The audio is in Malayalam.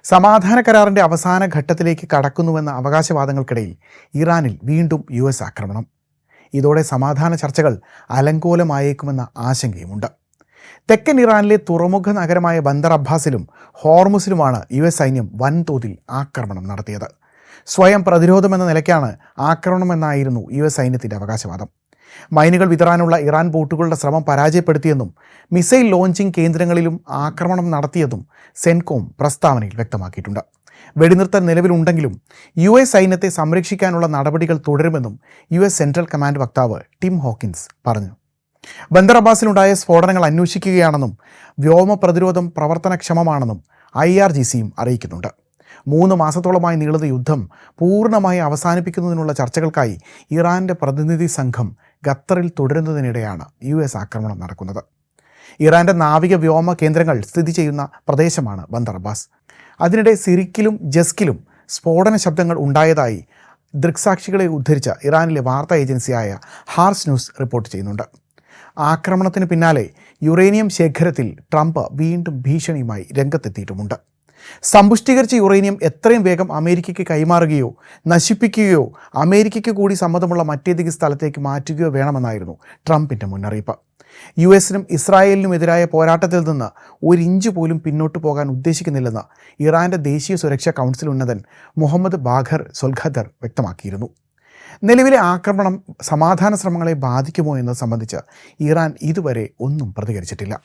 സമാധാന കരാറിൻ്റെ അവസാന ഘട്ടത്തിലേക്ക് കടക്കുന്നുവെന്ന അവകാശവാദങ്ങൾക്കിടയിൽ ഇറാനിൽ വീണ്ടും US ആക്രമണം. ഇതോടെ സമാധാന ചർച്ചകൾ അലങ്കോലമായേക്കുമെന്ന ആശങ്കയുമുണ്ട്. തെക്കൻ ഇറാനിലെ തുറമുഖ നഗരമായ ബന്ദർ അബ്ബാസിലും ഹോർമുസിലുമാണ് US സൈന്യം വൻതോതിൽ ആക്രമണം നടത്തിയത്. സ്വയം പ്രതിരോധമെന്ന നിലയ്ക്കാണ് ആക്രമണമെന്നായിരുന്നു US സൈന്യത്തിൻ്റെ അവകാശവാദം. മൈനുകൾ വിതറാനുള്ള ഇറാൻ ബോട്ടുകളുടെ ശ്രമം പരാജയപ്പെടുത്തിയെന്നും മിസൈൽ ലോഞ്ചിംഗ് കേന്ദ്രങ്ങളിലും ആക്രമണം നടത്തിയതും സെൻകോം പ്രസ്താവനയിൽ വ്യക്തമാക്കിയിട്ടുണ്ട്. വെടിനിർത്തൽ നിലവിലുണ്ടെങ്കിലും US സൈന്യത്തെ സംരക്ഷിക്കാനുള്ള നടപടികൾ തുടരുമെന്നും US സെൻട്രൽ കമാൻഡ് വക്താവ് ടിം ഹോക്കിൻസ് പറഞ്ഞു. ബന്ദർ അബ്ബാസിലുണ്ടായ സ്ഫോടനങ്ങൾ അന്വേഷിക്കുകയാണെന്നും വ്യോമ പ്രതിരോധം പ്രവർത്തനക്ഷമമാണെന്നും IRGCയും അറിയിക്കുന്നുണ്ട്. 3 മാസത്തോളമായി നീളുന്ന യുദ്ധം പൂർണ്ണമായി അവസാനിപ്പിക്കുന്നതിനുള്ള ചർച്ചകൾക്കായി ഇറാൻ്റെ പ്രതിനിധി സംഘം ഖത്തറിൽ തുടരുന്നതിനിടെയാണ് US ആക്രമണം നടക്കുന്നത്. ഇറാൻ്റെ നാവിക വ്യോമ കേന്ദ്രങ്ങൾ സ്ഥിതി ചെയ്യുന്ന പ്രദേശമാണ് ബന്ദർ അബ്ബാസ്. അതിനിടെ സിറിക്കിലും ജസ്കിലും സ്ഫോടന ശബ്ദങ്ങൾ ഉണ്ടായതായി ദൃക്സാക്ഷികളെ ഉദ്ധരിച്ച ഇറാനിലെ വാർത്താ ഏജൻസിയായ ഹാർസ് ന്യൂസ് റിപ്പോർട്ട് ചെയ്യുന്നുണ്ട്. ആക്രമണത്തിന് പിന്നാലെ യുറേനിയം ശേഖരത്തിൽ ട്രംപ് വീണ്ടും ഭീഷണിയുമായി രംഗത്തെത്തിയിട്ടുമുണ്ട്. സമ്പുഷ്ടീകരിച്ച യുറേനിയം എത്രയും വേഗം അമേരിക്കയ്ക്ക് കൈമാറുകയോ നശിപ്പിക്കുകയോ അമേരിക്കയ്ക്ക് കൂടി സമ്മതമുള്ള മറ്റേതെങ്കിലും സ്ഥലത്തേക്ക് മാറ്റുകയോ വേണമെന്നായിരുന്നു ട്രംപിൻ്റെ മുന്നറിയിപ്പ്. US-നും ഇസ്രായേലിനുമെതിരായ പോരാട്ടത്തിൽ നിന്ന് 1 ഇഞ്ച് പോലും പിന്നോട്ട് പോകാൻ ഉദ്ദേശിക്കുന്നില്ലെന്ന് ഇറാൻ്റെ ദേശീയ സുരക്ഷാ കൗൺസിൽ ഉന്നതൻ മുഹമ്മദ് ബാഖർ സൊൽഖദർ വ്യക്തമാക്കിയിരുന്നു. നിലവിലെ ആക്രമണം സമാധാന ശ്രമങ്ങളെ ബാധിക്കുമോ എന്നത് സംബന്ധിച്ച് ഇറാൻ ഇതുവരെ ഒന്നും പ്രതികരിച്ചിട്ടില്ല.